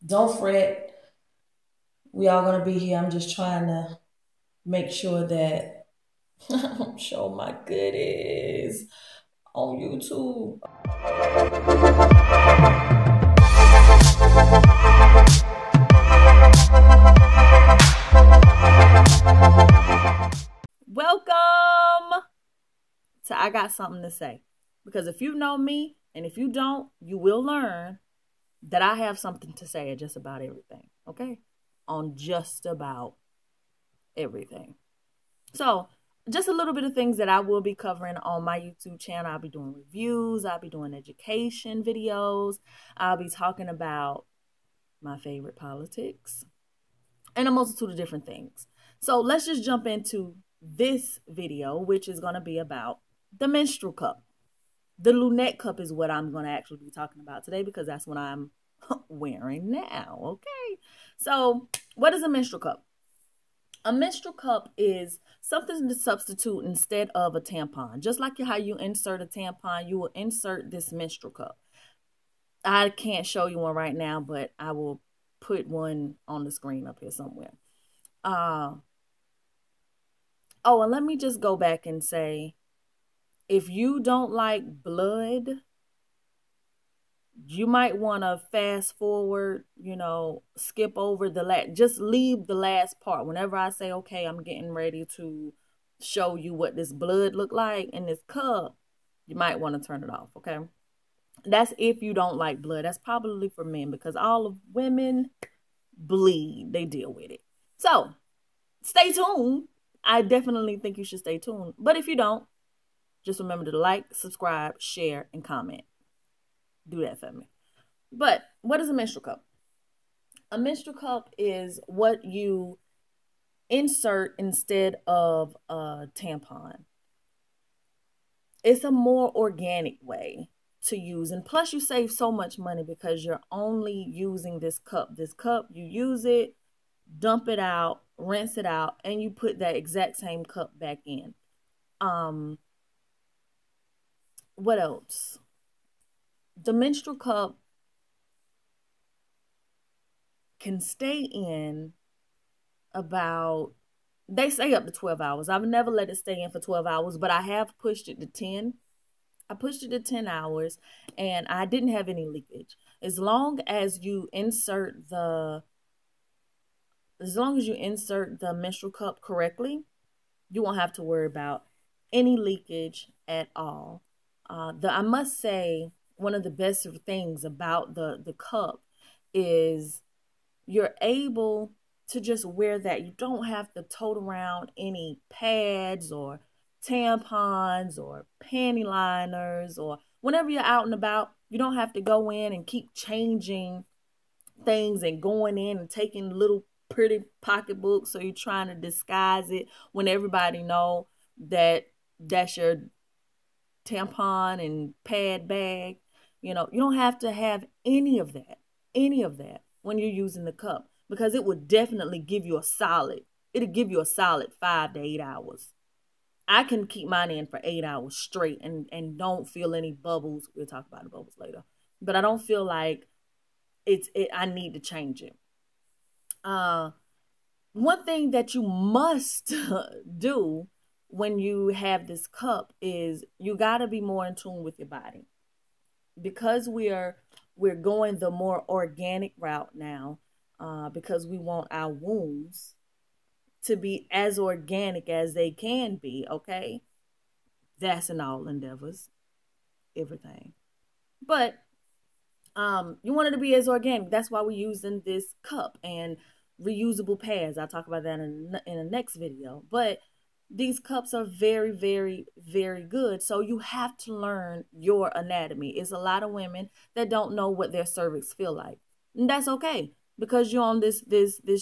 Don't fret. We all gonna be here. I'm just trying to make sure that I'm showing my goodies on YouTube. Welcome to I Got Something to Say. Because if you know me, and if you don't, you will learn that I have something to say at just about everything. Okay? On just about everything. So, just a little bit of things that I will be covering on my YouTube channel. I'll be doing reviews. I'll be doing education videos. I'll be talking about my favorite politics and a multitude of different things. So let's just jump into this video, which is going to be about the menstrual cup. The Lunette Cup is what I'm going to actually be talking about today because that's what I'm wearing now. Okay. So what is a menstrual cup? A menstrual cup is something to substitute instead of a tampon. Just like how you insert a tampon, you will insert this menstrual cup. I can't show you one right now, but I will put one on the screen up here somewhere. Oh, and let me just go back and say, if you don't like blood, you might want to fast forward, skip over just leave the last part. Whenever I say, okay, I'm getting ready to show you what this blood look like in this cup, you might want to turn it off, okay? That's if you don't like blood. That's probably for men because all of women bleed. They deal with it. So, stay tuned. I definitely think you should stay tuned. But if you don't, just remember to like, subscribe, share, and comment. Do that for me. But what is a menstrual cup? A menstrual cup is what you insert instead of a tampon. It's a more organic way to use. And plus you save so much money because you're only using this cup. This cup, you use it, dump it out, rinse it out, and you put that exact same cup back in. What else? The menstrual cup can stay in about, they say up to 12 hours. I've never let it stay in for 12 hours, but I have pushed it to 10. I pushed it to 10 hours and I didn't have any leakage. As long as you insert the menstrual cup correctly, you won't have to worry about any leakage at all. I must say, one of the best things about the cup is you're able to just wear that. You don't have to tote around any pads or tampons or panty liners, or whenever you're out and about, you don't have to go in and keep changing things and going in and taking little pretty pocketbooks. So you're trying to disguise it when everybody know that that's your tampon and pad bag. You don't have to have any of that when you're using the cup, because it would definitely give you it'll give you a solid 5 to 8 hours. I can keep mine in for 8 hours straight and don't feel any bubbles. We'll talk about the bubbles later, but I don't feel like I need to change it. One thing that you must do when you have this cup is you got to be more in tune with your body, because we're going the more organic route now, because we want our wombs to be as organic as they can be. Okay, that's in all endeavors, everything, but you want it to be as organic. That's why we're using this cup and reusable pads. I'll talk about that in the next video. But these cups are very, very, very good. So you have to learn your anatomy. It's a lot of women that don't know what their cervix feel like. And that's okay, because you're on this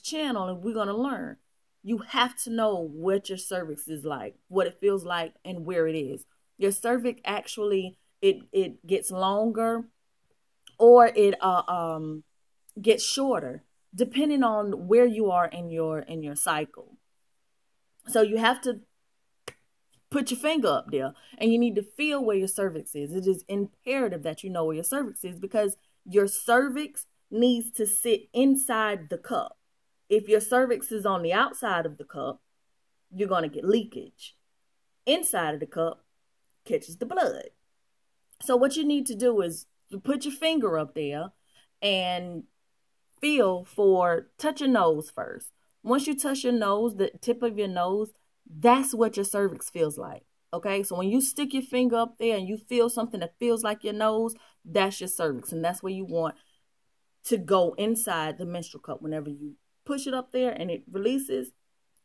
channel and we're going to learn. You have to know what your cervix is like, what it feels like, and where it is. Your cervix actually, it gets longer or it gets shorter depending on where you are in your cycle. So you have to put your finger up there and you need to feel where your cervix is. It is imperative that you know where your cervix is, because your cervix needs to sit inside the cup. If your cervix is on the outside of the cup, you're going to get leakage. Inside of the cup catches the blood. So what you need to do is you put your finger up there and feel for, touch your nose first. Once you touch your nose, the tip of your nose, that's what your cervix feels like. Okay, so when you stick your finger up there and you feel something that feels like your nose, that's your cervix, and that's where you want to go inside the menstrual cup. Whenever you push it up there and it releases,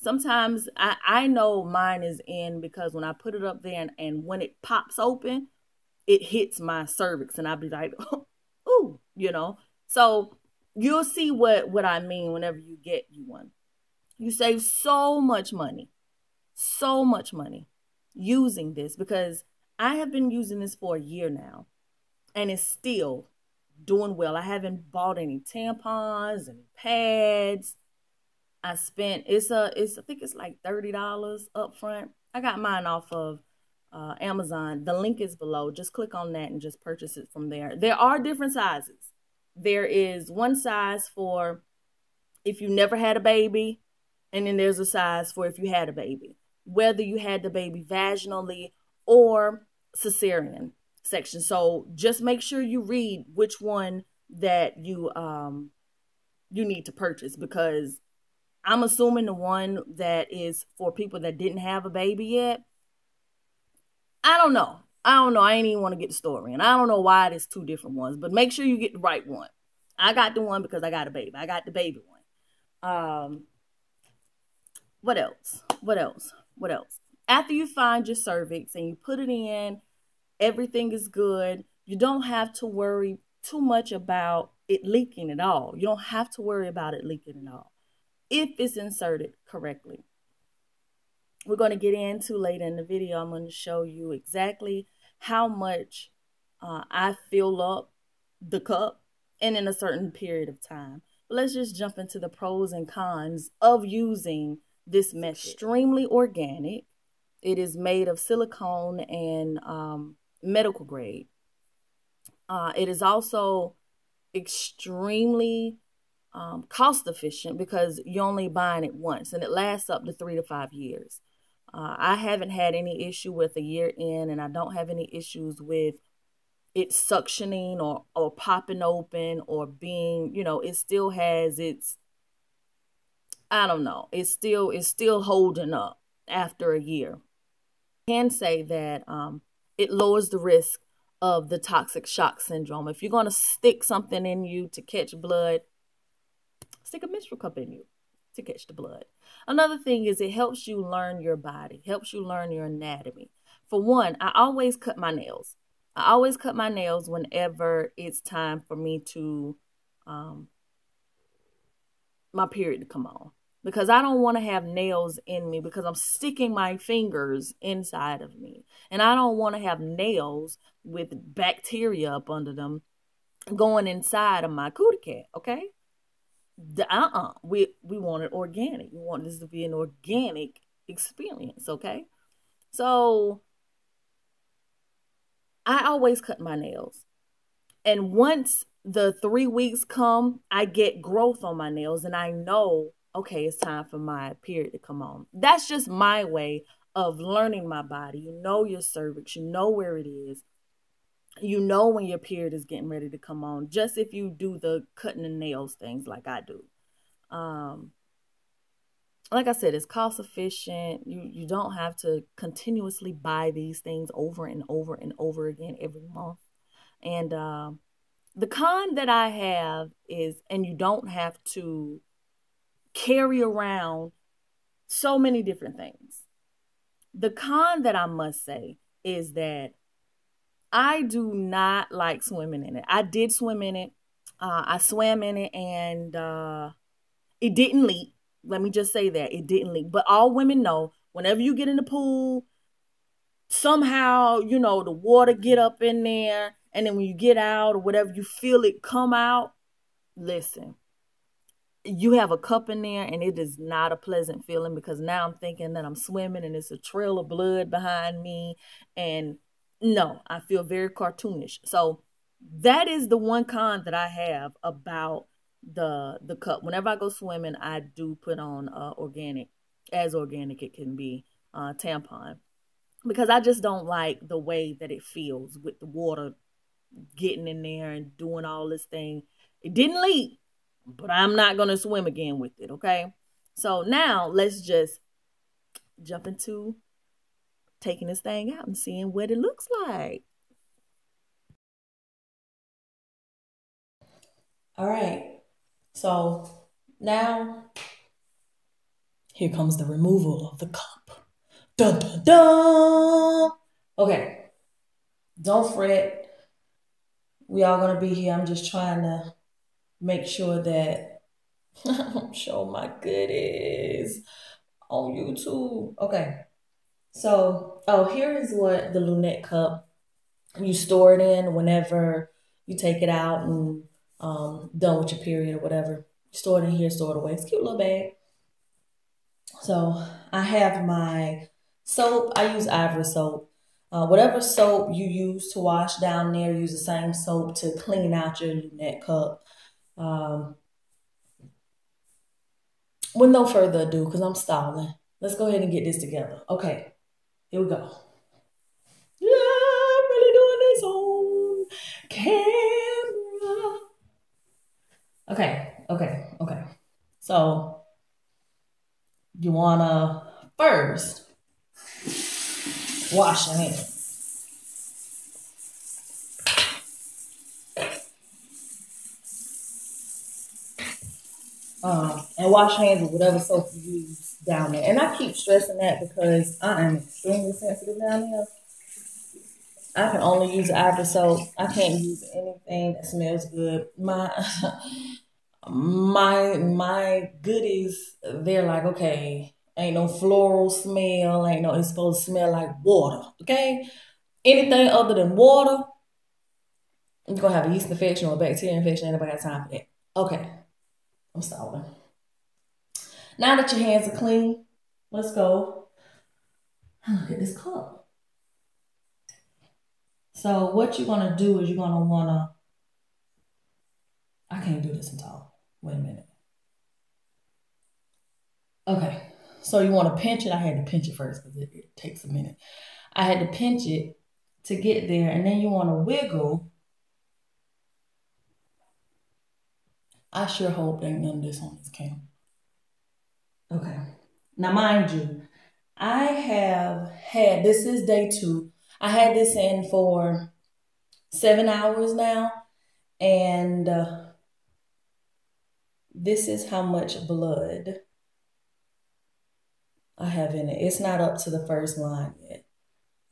sometimes I know mine is in, because when I put it up there and when it pops open, it hits my cervix and I'll be like, ooh, you know. So you'll see what I mean whenever you get you one. You save so much money using this, because I have been using this for a year now and it's still doing well. I haven't bought any tampons, any pads. I spent, I think it's like $30 up front. I got mine off of Amazon. The link is below. Just click on that and just purchase it from there. There are different sizes. There is one size for if you never had a baby, and then there's a size for if you had a baby, whether you had the baby vaginally or cesarean section. So just make sure you read which one that you need to purchase, because I'm assuming the one that is for people that didn't have a baby yet. I don't know. I ain't even want to get the story. And I don't know why there's two different ones, but make sure you get the right one. I got the one because I got a baby. I got the baby one. What else? After you find your cervix and you put it in, everything is good. You don't have to worry too much about it leaking at all. You don't have to worry about it leaking at all if it's inserted correctly. We're going to get into later in the video. I'm going to show you exactly how much I fill up the cup and in a certain period of time. But let's just jump into the pros and cons of using this method. Extremely organic. It is made of silicone and medical grade. It is also extremely cost efficient, because you're only buying it once and it lasts up to 3 to 5 years. I haven't had any issue with a year in, and I don't have any issues with it suctioning or popping open or being, you know, it still has its, I don't know, it's still holding up after a year. I can say that it lowers the risk of the toxic shock syndrome. If you're going to stick something in you to catch blood, stick a menstrual cup in you to catch the blood. Another thing is it helps you learn your body, helps you learn your anatomy. For one, I always cut my nails. I always cut my nails whenever it's time for me to, my period to come on. Because I don't want to have nails in me, because I'm sticking my fingers inside of me. And I don't want to have nails with bacteria up under them going inside of my cootie cat, okay? We want it organic. We want this to be an organic experience, okay? So I always cut my nails. And once the 3 weeks come, I get growth on my nails and I know, okay, it's time for my period to come on. That's just my way of learning my body. You know your cervix, you know where it is. You know when your period is getting ready to come on, just if you do the cutting the nails things like I do. Like I said, it's cost efficient. You don't have to continuously buy these things over and over and over again every month. And the con that I have is, and you don't have to carry around so many different things. The con that I must say is that I do not like swimming in it. I did swim in it. I swam in it and it didn't leak. Let me just say that it didn't leak. But all women know, whenever you get in the pool, somehow, you know, the water get up in there. And then when you get out or whatever, you feel it come out. Listen, you have a cup in there and it is not a pleasant feeling, because now I'm thinking that I'm swimming and it's a trail of blood behind me. And no, I feel very cartoonish. So that is the one con that I have about the cup. Whenever I go swimming, I do put on organic, as organic it can be, tampon, because I just don't like the way that it feels with the water getting in there and doing all this thing. It didn't leak, but I'm not gonna swim again with it. Okay, so now let's just jump into taking this thing out and seeing what it looks like. All right, so now here comes the removal of the cup. Dun dun dun. Okay, don't fret. We all gonna be here. I'm just trying to make sure that I'm showing my goodies on YouTube. Okay, so here is what the Lunette Cup, you store it in whenever you take it out and done with your period or whatever. Store it in here, store it away. It's a cute little bag. So I have my soap. I use Ivory soap. Whatever soap you use to wash down there, use the same soap to clean out your Lunette Cup. With no further ado, because I'm stalling, let's go ahead and get this together. Okay, here we go. Yeah, I'm really doing this on camera. Okay. So you wanna first wash your hands. And wash hands with whatever soap you use down there. And I keep stressing that because I am extremely sensitive down here. I can only use Ivory soap. I can't use anything that smells good. My goodies, they're like, okay, ain't no floral smell, ain't no, it's supposed to smell like water, okay? Anything other than water, you're gonna have a yeast infection or a bacteria infection. Ain't nobody got time for that. Okay, I'm stalling. Now that your hands are clean, let's go look at this cup. So what you're gonna do is you're gonna wanna, I can't do this and talk. Wait a minute. Okay, so you want to pinch it. I had to pinch it first because it takes a minute. I had to pinch it to get there, and then you want to wiggle. I sure hope there ain't none of this on this camera. Okay, now mind you, I have had, this is day 2. I had this in for 7 hours now, and this is how much blood I have in it. It's not up to the first line yet.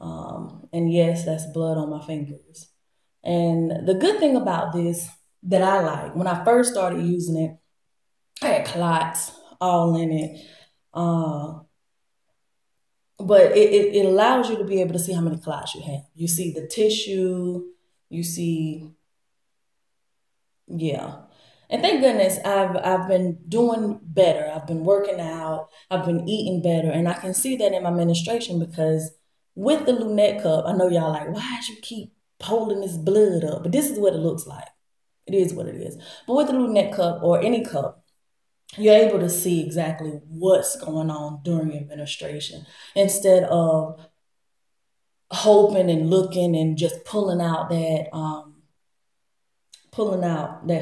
And yes, that's blood on my fingers. And the good thing about this that I like, when I first started using it, I had clots all in it. But it allows you to be able to see how many clots you have. You see the tissue, you see, yeah. And thank goodness I've been doing better. I've been working out, I've been eating better, and I can see that in my menstruation because with the Lunette Cup, I know y'all like, why do you keep holding this blood up? But this is what it looks like. It is what it is. But with the Lunette Cup or any cup, you're able to see exactly what's going on during your menstruation instead of hoping and looking and just pulling out that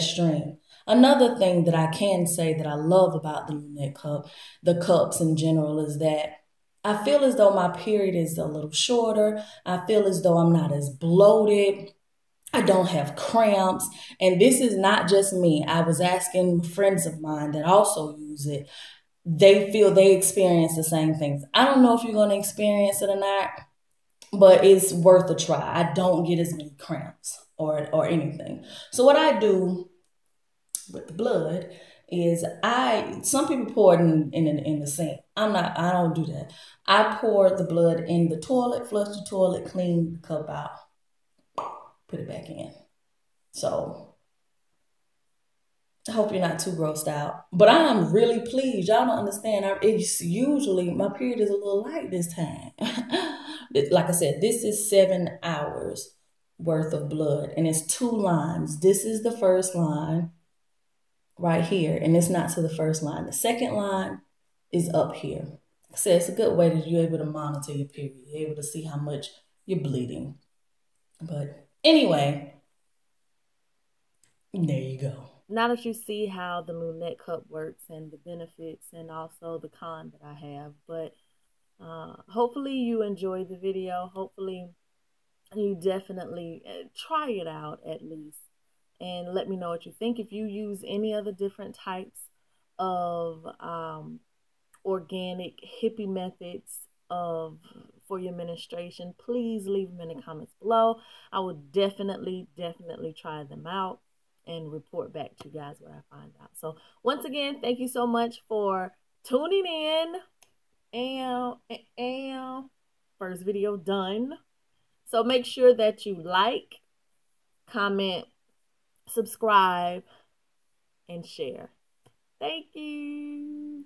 stream. Another thing that I can say that I love about the Lunette Cup, the cups in general, is that I feel as though my period is a little shorter. I feel as though I'm not as bloated. I don't have cramps. And this is not just me. I was asking friends of mine that also use it. They feel they experience the same things. I don't know if you're going to experience it or not, but it's worth a try. I don't get as many cramps or anything. So what I do with the blood is some people pour it in the sink. I don't do that. I pour the blood in the toilet, flush the toilet, clean the cup out, put it back in. So I hope you're not too grossed out. But I'm really pleased. Y'all don't understand. It's usually, my period is a little light this time. Like I said, this is 7 hours. worth of blood, and it's 2 lines. This is the first line right here, and it's not to the first line. The second line is up here. So it's a good way that you're able to monitor your period. You're able to see how much you're bleeding. But anyway, there you go. Now that you see how the Lunette Cup works and the benefits and also the con that I have, but hopefully you enjoyed the video. Hopefully you definitely try it out at least and let me know what you think. If you use any other different types of organic hippie methods for your menstruation, please leave them in the comments below. I will definitely try them out and report back to you guys what I find out. So once again, thank you so much for tuning in. And first video done. So make sure that you like, comment, subscribe, and share. Thank you.